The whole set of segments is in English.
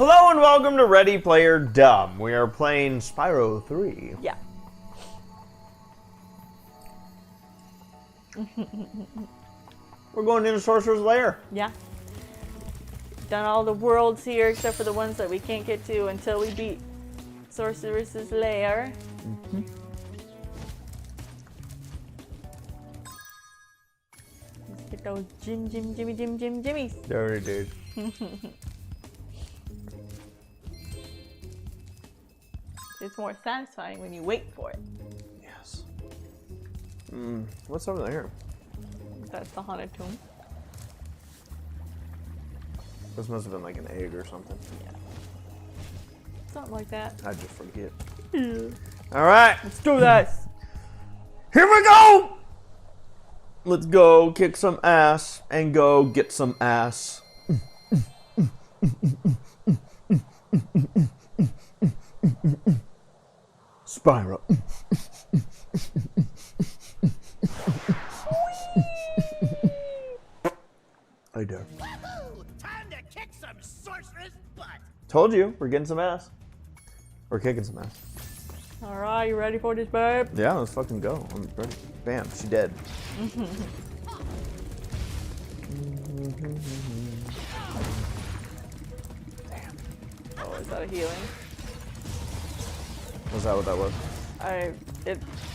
Hello and welcome to Ready Player Dumb. We are playing Spyro 3. Yeah. We're going into Sorceress' Lair. Yeah. Done all the worlds here except for the ones that we can't get to until we beat Sorceress's Lair. Let's get those jimmies. Dirty dude. It's more satisfying when you wait for it. Yes. What's over there? That's the haunted tomb. This must have been like an egg or something. Yeah. Something like that. I just forget. Yeah. Alright. Let's do this. Here we go! Let's go kick some ass and go get some ass. Spyro. I dare. Time to kick some sorceress butt. Told you, we're getting some ass. We're kicking some ass. Alright, you ready for this, babe? Yeah, let's fucking go. I'm ready. Bam, she dead. Damn. Oh, is that a healing? Was that what that was?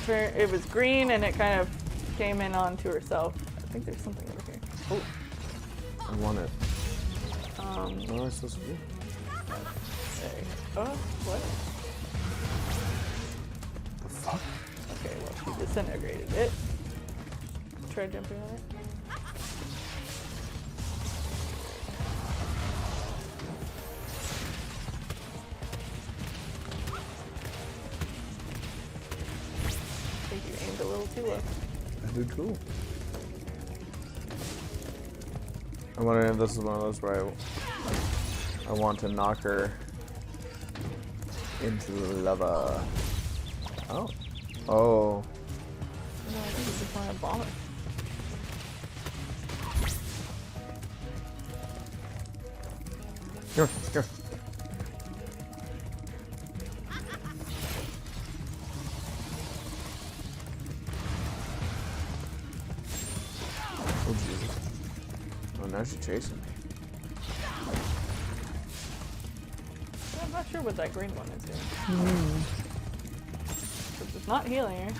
It was green and it kind of came in onto herself. I think there's something over here. Oh. I want it. What am I supposed to do? There you go. Oh, what? The fuck? Okay, well, she disintegrated it. Try jumping on it. I think you aimed a little too low. I do too. I'm wondering if this is one of those where I want to knock her into the lava. Oh. Oh. No, I think you just want to bomb it. Here, here. Oh, Jesus. Oh, now she's chasing me. I'm not sure what that green one is doing. Because it's not healing her.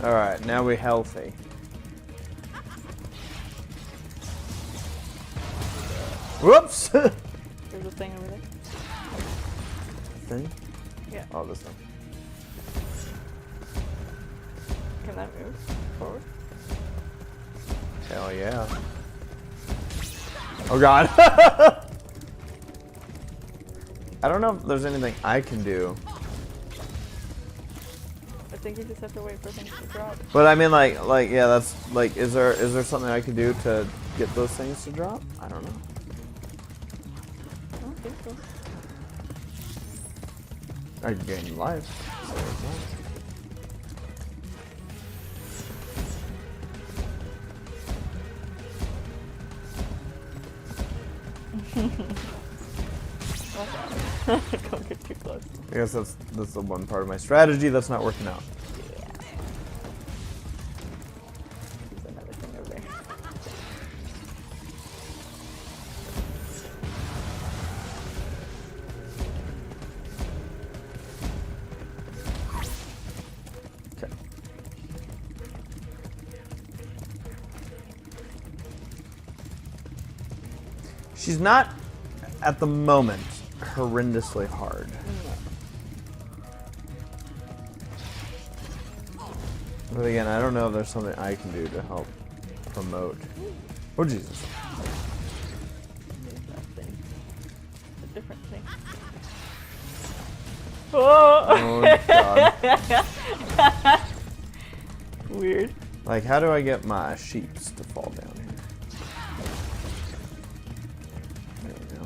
Alright, now we're healthy. Whoops! There's a thing over there. Thing? Yeah. Oh, this thing. Can that move forward? Hell yeah. Oh god. I don't know if there's anything I can do. I think you just have to wait for things to drop. But I mean like yeah, that's like is there something I can do to get those things to drop? I don't know. I don't think so. I can gain life. So it's not. Don't get too close. I guess that's the one part of my strategy that's not working out. Yeah. There's another thing over there. Okay. She's not at the moment horrendously hard. But again, I don't know if there's something I can do to help promote. Oh Jesus. There's that thing. A different thing. Oh! Oh god. Weird. Like, how do I get my sheeps to fall down here? There we go.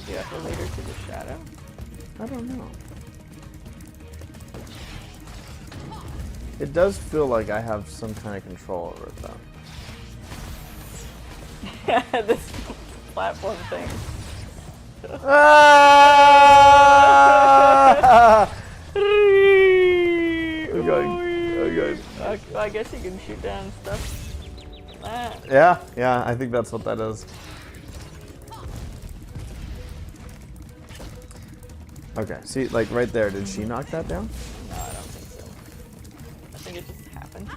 Do you have to lead her to the shadow? I don't know. It does feel like I have some kind of control over it, though. Yeah, this platform thing. Ah! I guess you can shoot down stuff. Ah. Yeah, I think that's what that is. Okay, see, like right there, did she knock that down? No, I don't think so. I think it just happened.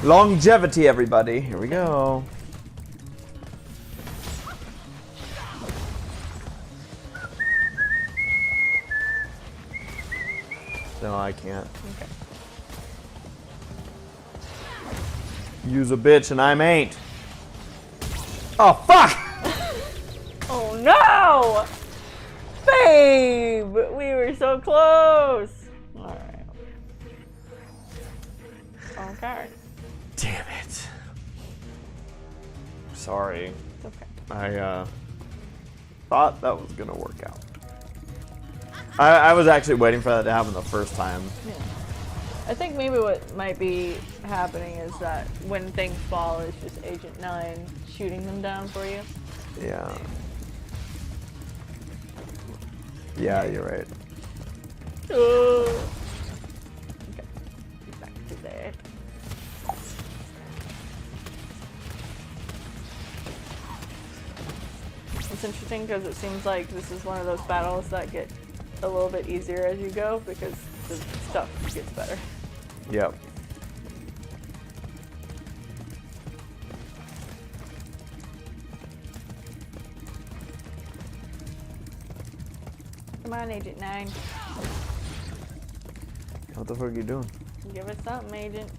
Longevity, everybody. Here we go. No, I can't. Okay. Use a bitch and I'm ain't. Oh, fuck! Oh no! Babe! We were so close! Alright. Okay. Damn it. Sorry. It's okay. I thought that was gonna work out. I was actually waiting for that to happen the first time. Yeah. I think maybe what might be happening is that when things fall, it's just Agent 9 shooting them down for you. Yeah. Yeah, you're right. Okay. Back to there. It's interesting because it seems like this is one of those battles that get a little bit easier as you go because the stuff gets better. Yep. Come on, Agent 9. What the fuck are you doing? Give us something, Agent.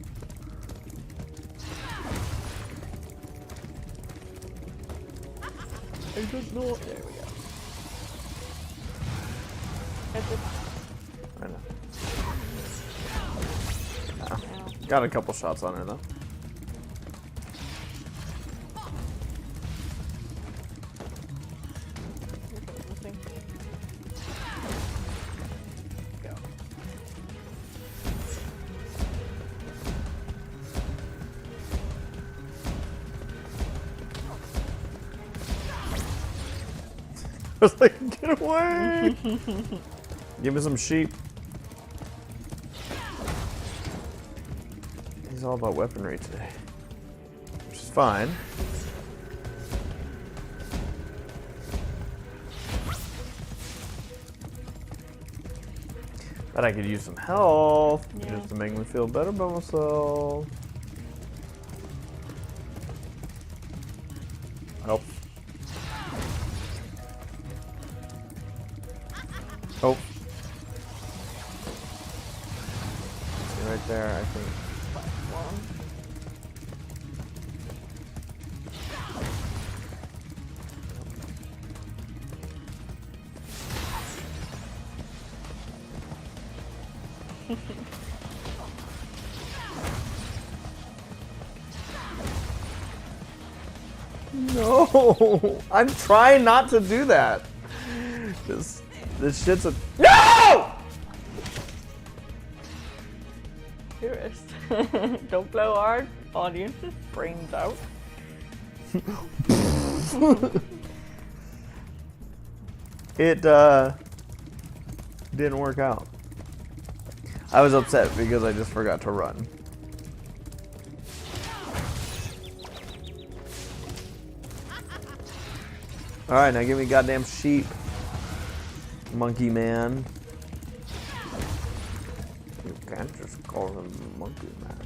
Agent, no. There we go. That's it. I know. Ow. Got a couple shots on her though. Nothing. Go. I was like, get away! Give me some sheep. He's all about weaponry today. Which is fine. But I could use some health just to make me feel better about myself. Help. Oh. See right there, I think. Platform. No! I'm trying not to do that. This shit's a no! Tourist. Don't blow hard. Audience's brains out. It didn't work out. I was upset because I just forgot to run. Alright, now give me goddamn sheep. Monkey man. You can't just call him monkey man.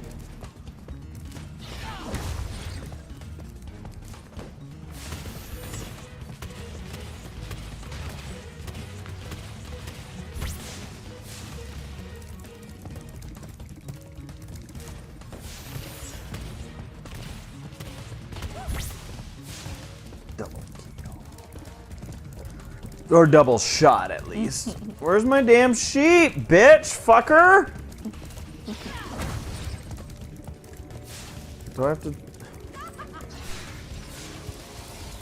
Double kill. Or double shot, at least. Where's my damn sheep, bitch, fucker? Do I have to?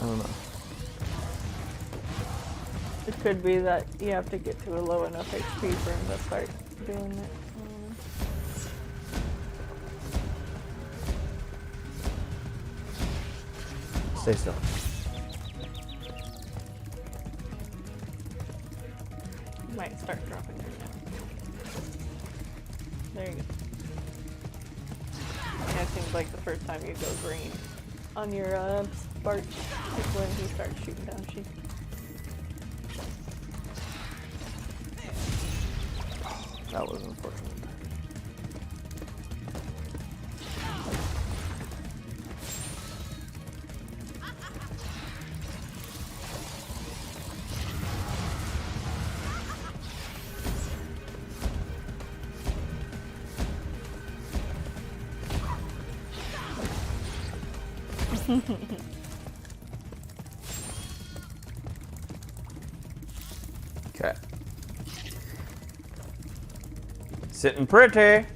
I don't know. It could be that you have to get to a low enough HP for him to start doing it. Stay still. You might start dropping her now. There you go. Yeah, it seems like the first time you go green on your spark is when he starts shooting down sheep. That was unfortunate. Okay. Sitting pretty.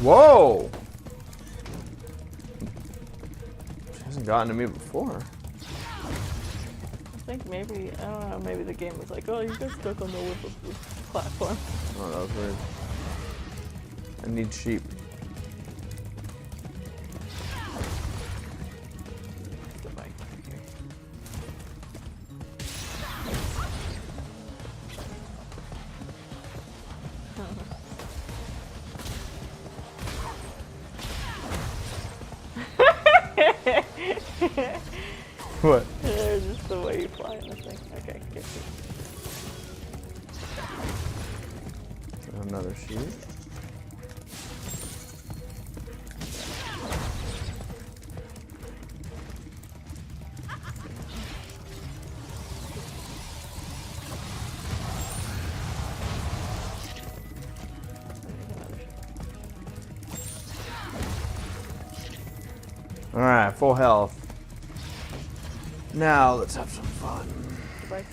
Whoa! She hasn't gotten to me before. I think maybe, I don't know, maybe the game was like, oh, you got stuck on the platform. Oh, that was weird. I need sheep. Goodbye. What? Just the way you fly in this thing. Okay, get you. Another sheep. Alright, full health. Now let's have some fun. Goodbye.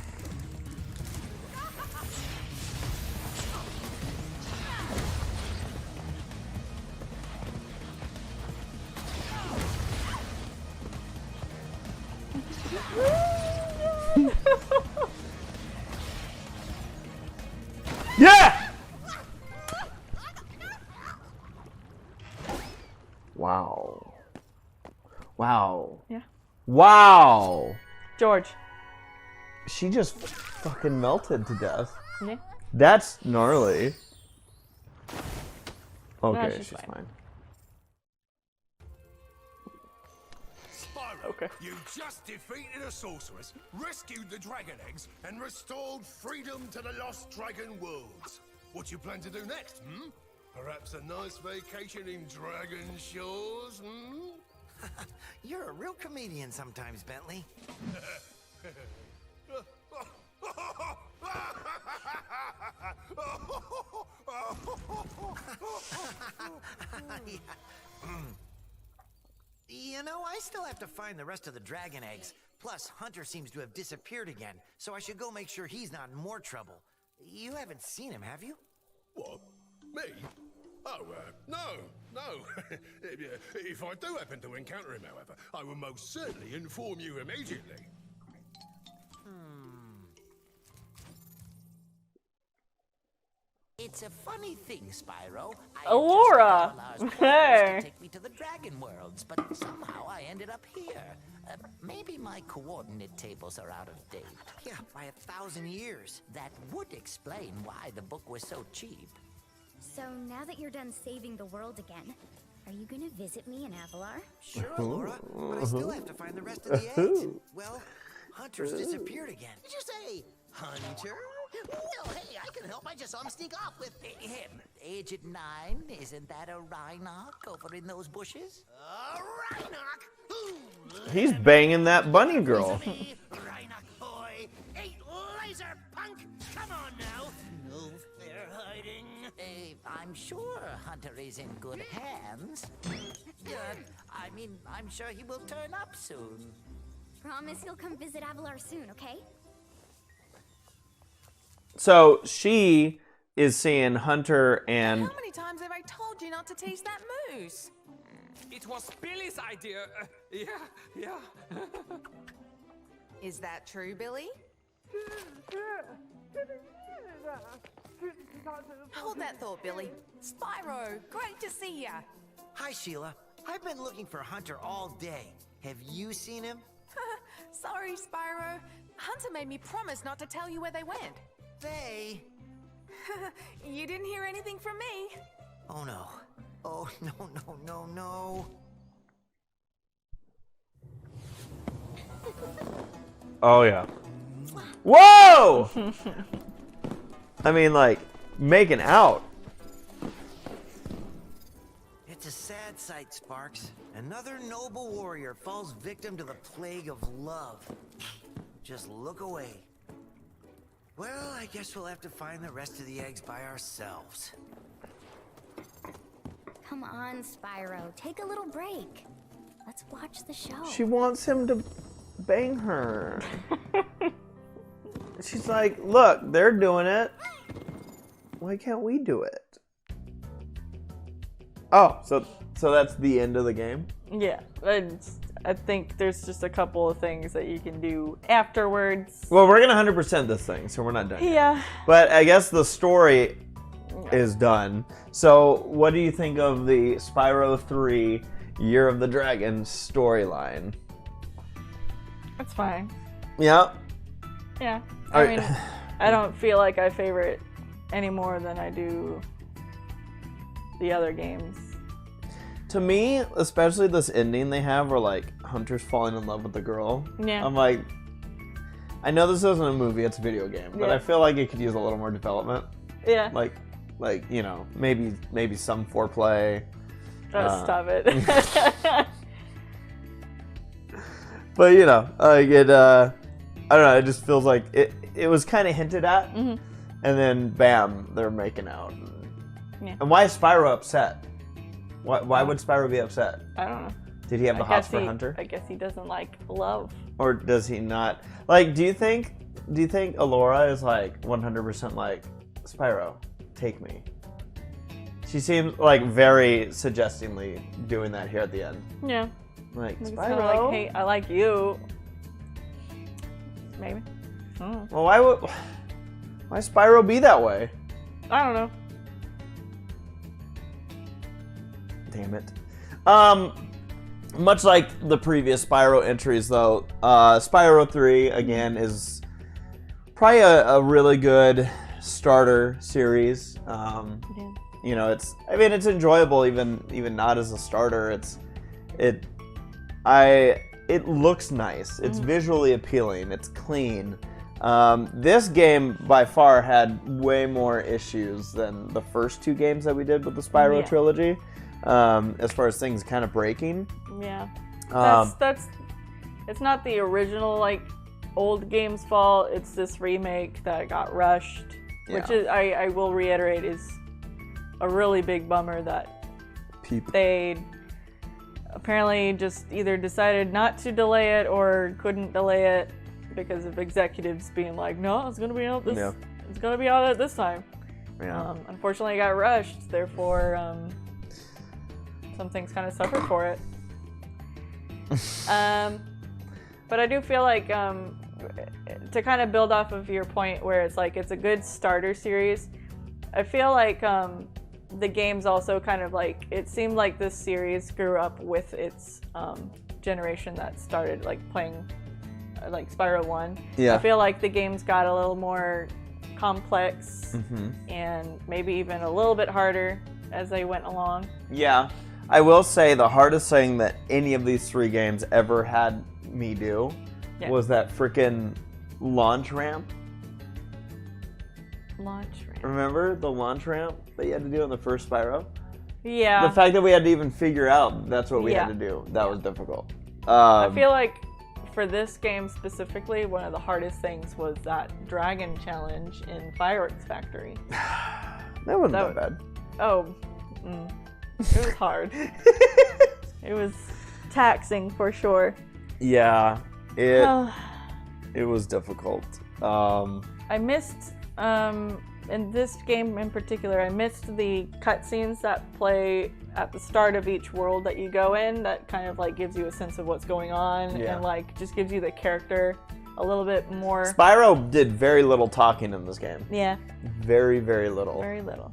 Yeah! Wow. Wow. Yeah. Wow. George. She just fucking melted to death. Yeah. That's gnarly. Okay, No, she's she's fine. Spyro, Okay. you just defeated a sorceress, rescued the dragon eggs, and restored freedom to the lost dragon worlds. What you plan to do next, hmm? Perhaps a nice vacation in Dragon Shores, hmm? You're a real comedian sometimes, Bentley. You know, I still have to find the rest of the dragon eggs. Plus, Hunter seems to have disappeared again, so I should go make sure he's not in more trouble. You haven't seen him, have you? What? Me? Oh, no. If I do happen to encounter him, however, I will most certainly inform you immediately. It's a funny thing, Spyro. Alora! Hey! To take me to the dragon worlds, but somehow I ended up here. Maybe my coordinate tables are out of date. Yeah, by 1,000 years. That would explain why the book was so cheap. So now that you're done saving the world again, are you gonna visit me in Avalar? Sure, Laura, but I still have to find the rest of the eggs. Well, Hunter's disappeared again. Did you say Hunter? No, hey, I can help. I just saw him sneak off with Him, Agent 9, isn't that a Rhinoc over in those bushes? Rhinoc. He's banging that bunny girl. Rhinoc boy, ain't laser punk. Come on now. No fair hiding. I'm sure Hunter is in good hands. I'm sure he will turn up soon. Promise you'll come visit Avalar soon, okay? So she is seeing Hunter and How many times have I told you not to taste that moose? It was Billy's idea. Yeah. Is that true, Billy? Hold that thought, Billy. Spyro, great to see ya. Hi, Sheila. I've been looking for Hunter all day. Have you seen him? Sorry, Spyro. Hunter made me promise not to tell you where they went. They? You didn't hear anything from me. Oh no. Oh no. oh yeah. Whoa! I mean, like making out. It's a sad sight, Sparks. Another noble warrior falls victim to the plague of love. Just look away. Well, I guess we'll have to find the rest of the eggs by ourselves. Come on, Spyro. Take a little break. Let's watch the show. She wants him to bang her. She's like, look, they're doing it. Why can't we do it? Oh, so that's the end of the game? Yeah, I think there's just a couple of things that you can do afterwards. Well, we're gonna 100% this thing, so we're not done yet. Yeah. But I guess the story is done. So what do you think of the Spyro 3 Year of the Dragon storyline? That's fine. Yeah. Yeah. All I right. mean, I don't feel like I favorite any more than I do the other games. To me, especially this ending they have where like Hunter's falling in love with the girl. Yeah. I'm like, I know this isn't a movie, it's a video game, but Yeah. I feel like it could use a little more development. Yeah. Like you know, maybe some foreplay. Stop it. But you know, like it. I don't know. It just feels like it was kind of hinted at, Mm-hmm. and then bam, they're making out. Yeah. And why is Spyro upset? Why would Spyro be upset? I don't know. Did he have the hots for Hunter, I guess he doesn't like love. or does he not? Like, do you think Alora is like 100% like Spyro? Take me. She seems like very suggestingly doing that here at the end. Yeah. Like It's Spyro. kind of like, hey, I like you. Maybe. Oh. Well, why Spyro be that way? I don't know. Damn it. Much like the previous Spyro entries, though, Spyro 3 again is probably a really good starter series. Yeah. You know, it's enjoyable even not as a starter. It looks nice. It's visually appealing. It's clean. This game by far had way more issues than the first two games that we did with the Spyro trilogy. As far as things kind of breaking. Yeah. That's it's not the original like old game's fault. It's this remake that got rushed, which is I will reiterate is a really big bummer that they apparently just either decided not to delay it or couldn't delay it because of executives being like, no, it's gonna be out this it's gonna be out at this time. Yeah. Unfortunately, it got rushed. Therefore, some things kind of suffered for it. But I do feel like to kind of build off of your point where it's like it's a good starter series, I feel like the games also kind of like it seemed like this series grew up with its generation that started like playing like Spyro 1. Yeah. I feel like the games got a little more complex and maybe even a little bit harder as they went along. Yeah. I will say the hardest thing that any of these three games ever had me do was that freaking launch ramp. Launch ramp. Remember the launch ramp that you had to do in the first Spyro? Yeah. The fact that we had to even figure out that's what we had to do, that was difficult. I feel like for this game specifically, one of the hardest things was that dragon challenge in Fireworks Factory. That wasn't that bad. Oh, it was hard. It was taxing for sure. Yeah, it was difficult. I missed in this game in particular, I missed the cutscenes that play at the start of each world that you go in. That kind of like gives you a sense of what's going on and like just gives you the character a little bit more. Spyro did very little talking in this game. Yeah. Very, very little. Very little.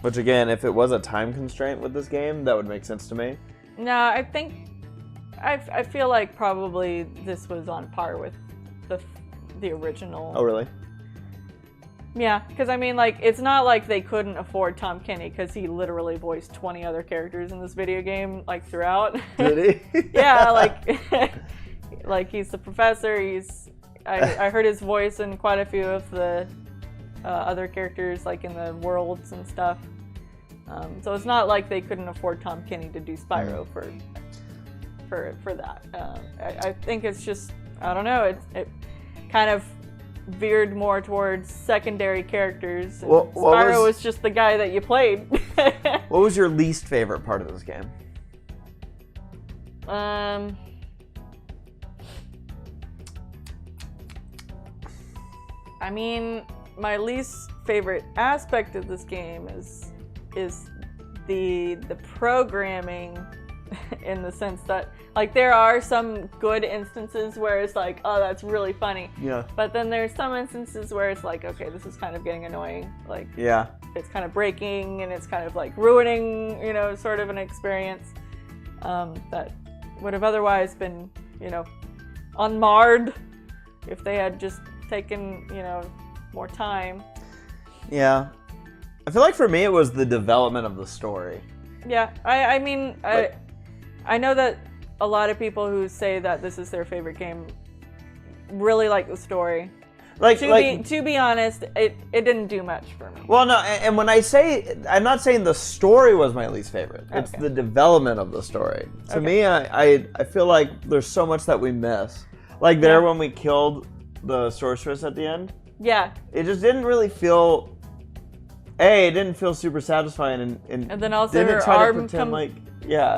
Which again, if it was a time constraint with this game, that would make sense to me. No, I think I feel like probably this was on par with the original. Oh, really? Yeah, because I mean, like, it's not like they couldn't afford Tom Kenny, because he literally voiced 20 other characters in this video game, like, throughout. Did he? Yeah, like he's the professor. I heard his voice in quite a few of the other characters, like in the worlds and stuff. So it's not like they couldn't afford Tom Kenny to do Spyro for that. I think it's just, I don't know, it kind of veered more towards secondary characters. And Spyro was just the guy that you played. What was your least favorite part of this game? I mean, my least favorite aspect of this game is the programming, in the sense that, like, there are some good instances where it's like, oh, that's really funny. Yeah. But then there's some instances where it's like, okay, this is kind of getting annoying. Like, yeah, it's kind of breaking and it's kind of like ruining, you know, sort of an experience that would have otherwise been, you know, unmarred if they had just taken, you know, more time. Yeah. I feel like for me it was the development of the story. Yeah, I mean, I know that a lot of people who say that this is their favorite game really like the story. To be honest, it didn't do much for me. Well, no, and when I say, I'm not saying the story was my least favorite. It's the development of the story. To me, I feel like there's so much that we miss. Like there when we killed the Sorceress at the end. Yeah. It just didn't really feel... it didn't feel super satisfying, and then also didn't her try arm to pretend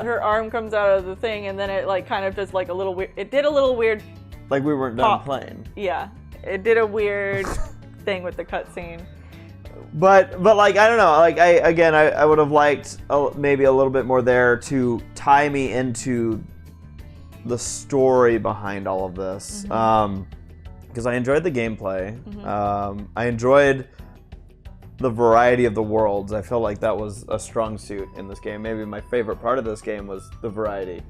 her arm comes out of the thing, and then it like kind of does like a little weird. It did a little weird. Like we weren't done playing. Yeah, it did a weird thing with the cutscene. But like I don't know. Like I would have liked maybe a little bit more there to tie me into the story behind all of this. Because I enjoyed the gameplay. I enjoyed the variety of the worlds. I feel like that was a strong suit in this game. Maybe my favorite part of this game was the variety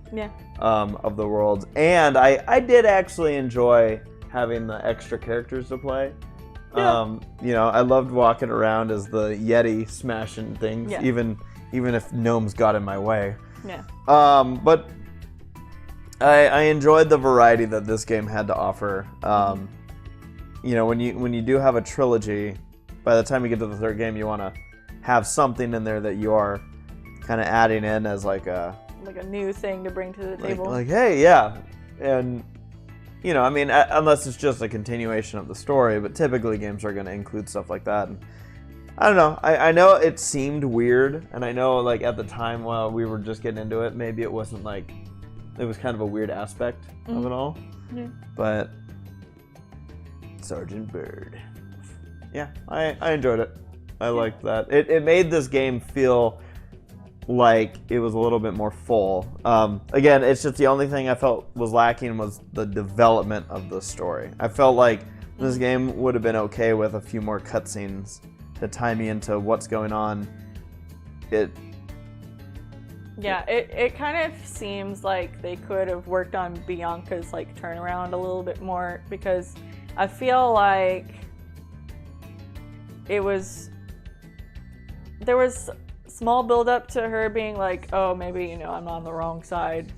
of the worlds. And I did actually enjoy having the extra characters to play. You know, I loved walking around as the Yeti smashing things, even if gnomes got in my way. Yeah. But I enjoyed the variety that this game had to offer. You know, when you do have a trilogy, by the time you get to the third game, you want to have something in there that you are kind of adding in as like a new thing to bring to the table. Like, hey, yeah. And, you know, I mean, unless it's just a continuation of the story, but typically games are going to include stuff like that. And I don't know. I know it seemed weird, and I know, like, at the time while we were just getting into it, maybe it wasn't, like, it was kind of a weird aspect of it all. Yeah. But Sergeant Bird. Yeah, I enjoyed it. I liked that. It made this game feel like it was a little bit more full. Again, it's just the only thing I felt was lacking was the development of the story. I felt like this game would have been okay with a few more cutscenes to tie me into what's going on. It kind of seems like they could have worked on Bianca's like turnaround a little bit more, because I feel like there was small build up to her being like, oh, maybe, you know, I'm on the wrong side.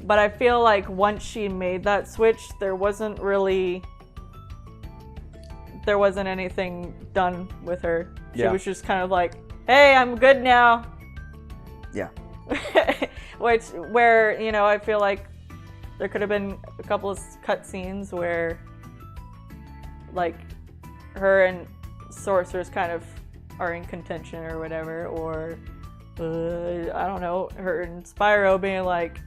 But I feel like once she made that switch, there wasn't anything done with her. She was just kind of like, hey, I'm good now. Yeah. Where, you know, I feel like there could have been a couple of cutscenes where, like, her and Sorceress kind of are in contention or whatever, or I don't know, her and Spyro being like,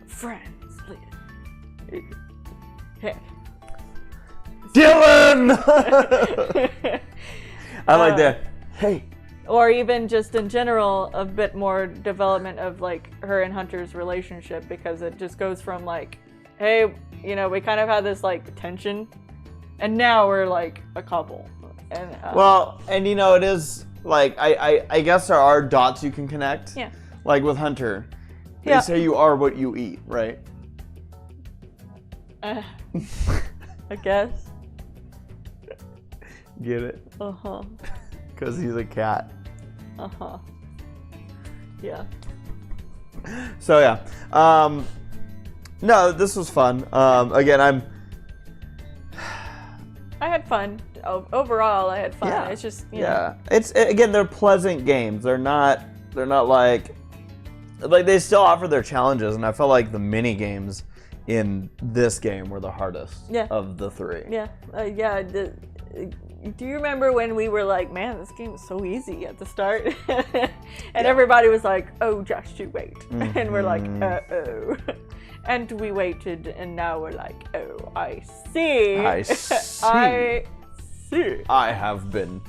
friends, hey. Dylan! I like that. Hey. Or even just in general, a bit more development of like her and Hunter's relationship, because it just goes from like, hey, you know, we kind of had this like tension, and now we're like a couple. And well, and you know, it is like I guess there are dots you can connect. Yeah. Like with Hunter, they say you are what you eat, right? I guess. Get it? Uh-huh. Because he's a cat. Uh-huh. Yeah. So yeah. No, this was fun. Again, I had fun. Overall, I had fun. Yeah. It's just, you know. It's again, they're pleasant games. They're not like they still offer their challenges, and I felt like the mini games in this game were the hardest of the three. Yeah. Do you remember when we were like, man, this game is so easy at the start? And everybody was like, oh, just you wait. Mm-hmm. And we're like, uh-oh. And we waited, and now we're like, oh, I see. I see. I see. I have been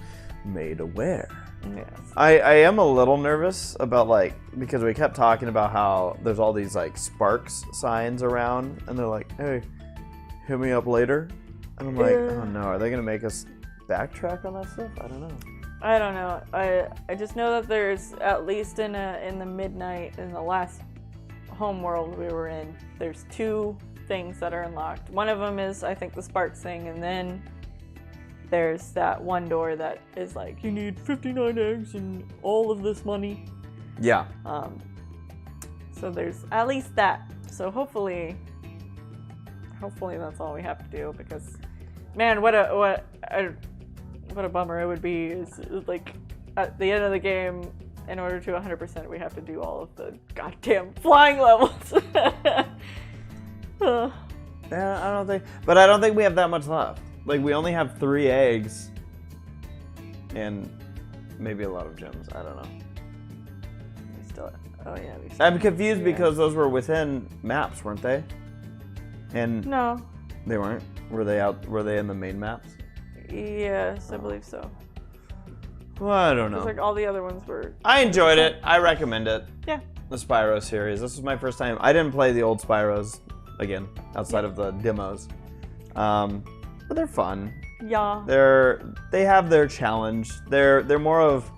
made aware. Yes. I am a little nervous about, like, because we kept talking about how there's all these, like, Sparks signs around, and they're like, hey, hit me up later. And I'm like, oh no, are they going to make us backtrack on that stuff? I don't know. I don't know. I just know that there's, at least in the midnight, in the last homeworld we were in, there's 2 things that are unlocked. One of them is, I think, the Sparks thing, and then there's that one door that is like, you need 59 eggs and all of this money. Yeah. So there's at least that. So hopefully that's all we have to do, because, man, what a bummer it would be is like at the end of the game, in order to 100%, we have to do all of the goddamn flying levels. Yeah, I don't think we have that much left. Like, we only have 3 eggs and maybe a lot of gems. I don't know. I'm confused because those were within maps, weren't they? And no, they weren't. Were they in the main maps? Yes, I believe so. Well, I don't know. It's like all the other ones were. I enjoyed it. I recommend it. Yeah. The Spyro series. This was my first time. I didn't play the old Spyros again, outside of the demos. But they're fun. Yeah. They have their challenge. They're more of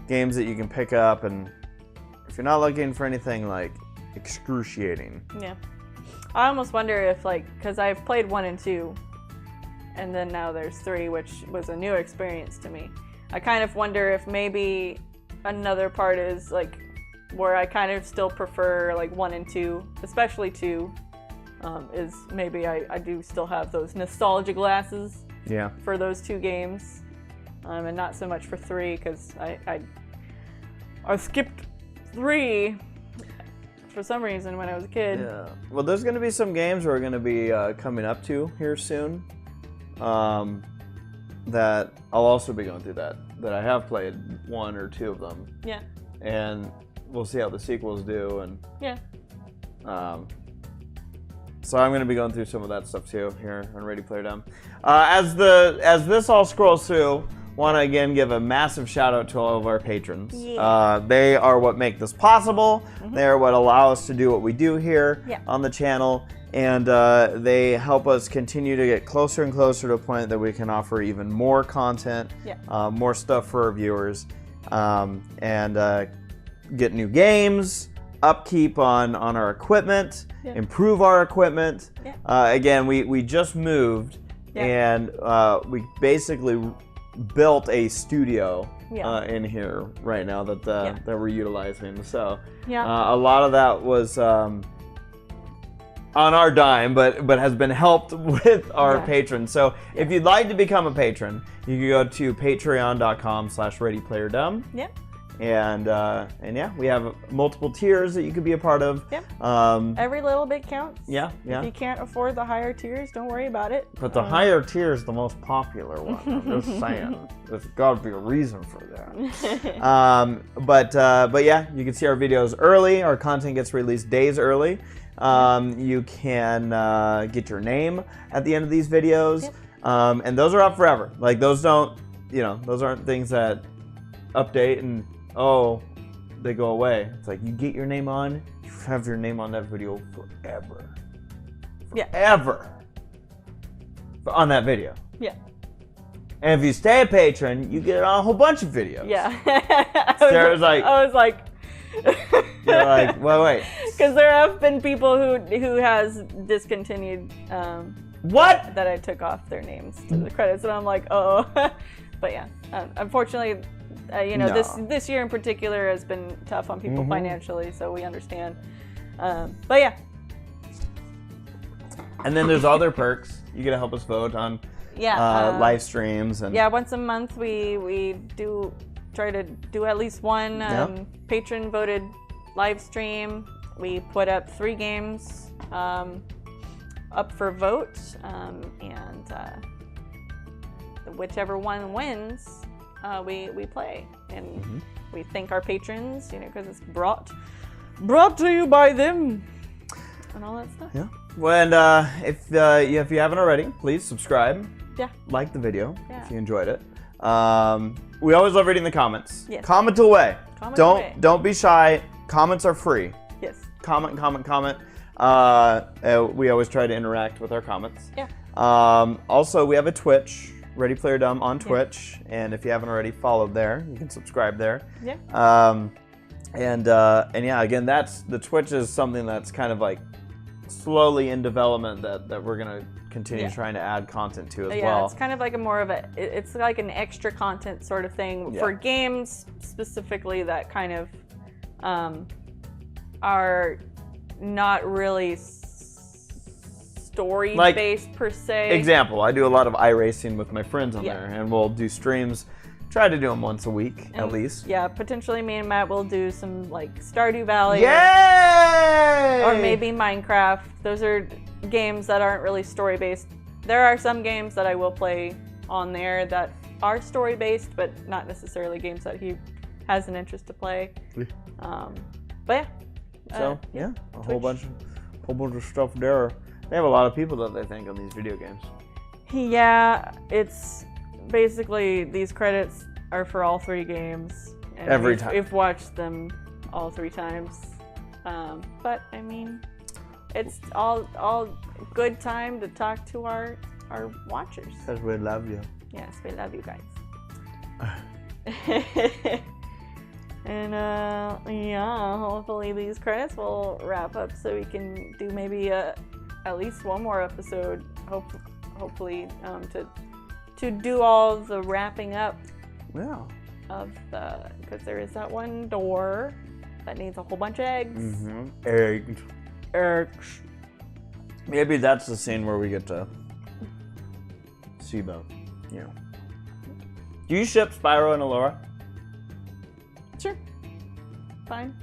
games that you can pick up, and if you're not looking for anything like excruciating. Yeah. I almost wonder if, like, because I've played 1 and 2, and then now there's 3, which was a new experience to me. I kind of wonder if maybe another part is like where I kind of still prefer like 1 and 2, especially 2, is maybe I do still have those nostalgia glasses for those 2 games, and not so much for 3, because I skipped 3 for some reason when I was a kid. Yeah. Well, there's going to be some games we're going to be coming up to here soon. That I'll also be going through that I have played 1 or 2 of them. Yeah. And we'll see how the sequels do, and so I'm going to be going through some of that stuff too here on Ready Player Dumb. As this all scrolls through, want to again give a massive shout out to all of our patrons. Yeah. They are what make this possible. Mm-hmm. They are what allow us to do what we do here on the channel. And they help us continue to get closer and closer to a point that we can offer even more content, more stuff for our viewers, and get new games, upkeep on our equipment, improve our equipment. Again, we just moved, and we basically built a studio in here right now that we're utilizing. So a lot of that was on our dime, but has been helped with our patrons. So if you'd like to become a patron, you can go to patreon.com/readyplayerdumb. Yep. And we have multiple tiers that you could be a part of. Yep. Every little bit counts. Yeah. If you can't afford the higher tiers, don't worry about it. But the higher tier is the most popular one. I'm just saying. There's got to be a reason for that. But yeah, you can see our videos early. Our content gets released days early. You can get your name at the end of these videos. And those are up forever. Like those don't, those aren't things that update and they go away. It's like you get your name on, you have your name on that video forever. Forever. On that video. Yeah. And if you stay a patron, you get it on a whole bunch of videos. Yeah. I was like, you're like, wait. Because there have been people who has discontinued what? That I took off their names to the credits, and I'm like, oh. But yeah, unfortunately, this year in particular has been tough on people financially, so we understand. But yeah. And then there's other perks. You get to help us vote on live streams. And once a month we do try to do at least one patron voted live stream. We put up 3 games up for vote, and whichever one wins, we play, and we thank our patrons, because it's brought to you by them, and all that stuff. Yeah. Well, and if you haven't already, please subscribe. Yeah. Like the video if you enjoyed it. We always love reading the comments. Yes. Comment away. Away. Don't be shy. Comments are free. Yes. Comment. We always try to interact with our comments. Yeah. Also, we have a Twitch, Ready Player Dumb on Twitch, and if you haven't already followed there, you can subscribe there. Yeah. And yeah, again, the Twitch is something that's kind of like slowly in development that we're gonna continue trying to add content to as well. Yeah, it's kind of like it's like an extra content sort of thing for games specifically that kind of are not really story-based per se. Example, I do a lot of iRacing with my friends on there, and we'll do streams. Try to do them once a week, at least. Yeah, potentially me and Matt will do some like Stardew Valley. Yay! Or maybe Minecraft. Those are games that aren't really story-based. There are some games that I will play on there that are story-based, but not necessarily games that he has an interest to play. But yeah. So a whole bunch of stuff there. They have a lot of people that they think on these video games. Yeah, it's basically these credits are for all 3 games. And Every time. We've watched them all 3 times. But I mean, it's all good time to talk to our watchers. Because we love you. Yes, we love you guys. And hopefully these credits will wrap up so we can do maybe at least one more episode. Hopefully to do all the wrapping up. Yeah. Of because there is that one door that needs a whole bunch of eggs. Eggs. Maybe that's the scene where we get to see both. Do you ship Spyro and Allura? Sure. Fine.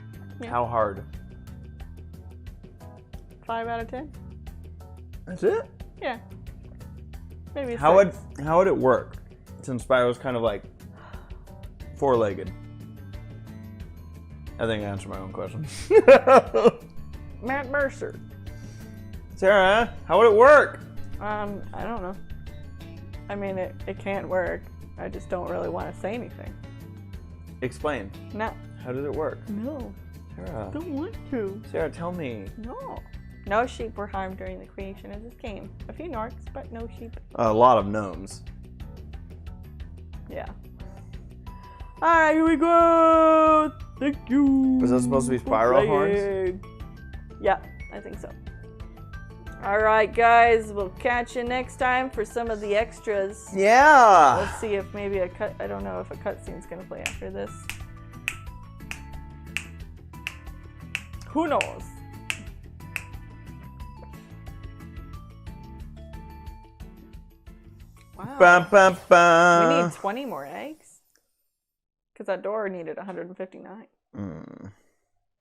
Yeah. How hard? 5 out of 10. That's it? Yeah. Maybe a 6. How would it work? Since Spyro's kind of like 4-legged. I think I answered my own question. Matt Mercer. Sarah, how would it work? I don't know. I mean, it can't work. I just don't really want to say anything. Explain. No. How does it work? No. Sarah. Don't want to. Sarah, tell me. No. No sheep were harmed during the creation of this game. A few Norks, but no sheep. A lot of gnomes. Yeah. Alright, here we go! Thank you! Was that supposed to be Spyro horns? Yeah, I think so. Alright, guys, we'll catch you next time for some of the extras. Yeah! Let's see if maybe I don't know if a cutscene's gonna play after this. Who knows? Wow. Bum, bum, bum. We need 20 more eggs. Because that door needed 159.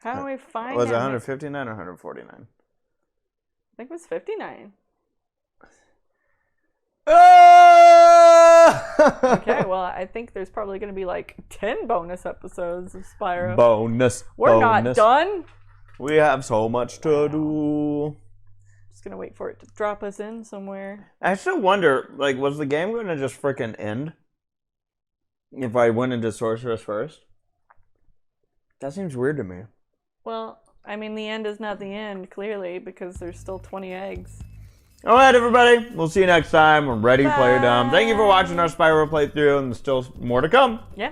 How do we find Was it 159 or 149? I think it was 59. Okay, well, I think there's probably going to be like 10 bonus episodes of Spyro. Bonus. We're not done. We have so much to do. Just gonna wait for it to drop us in somewhere. I still wonder, like, was the game going to just freaking end if I went into Sorceress first? That seems weird to me. Well, I mean, the end is not the end, clearly, because there's still 20 eggs. All right, everybody. We'll see you next time. We're Ready Player Dumb. Thank you for watching our Spyro playthrough, and there's still more to come. Yeah.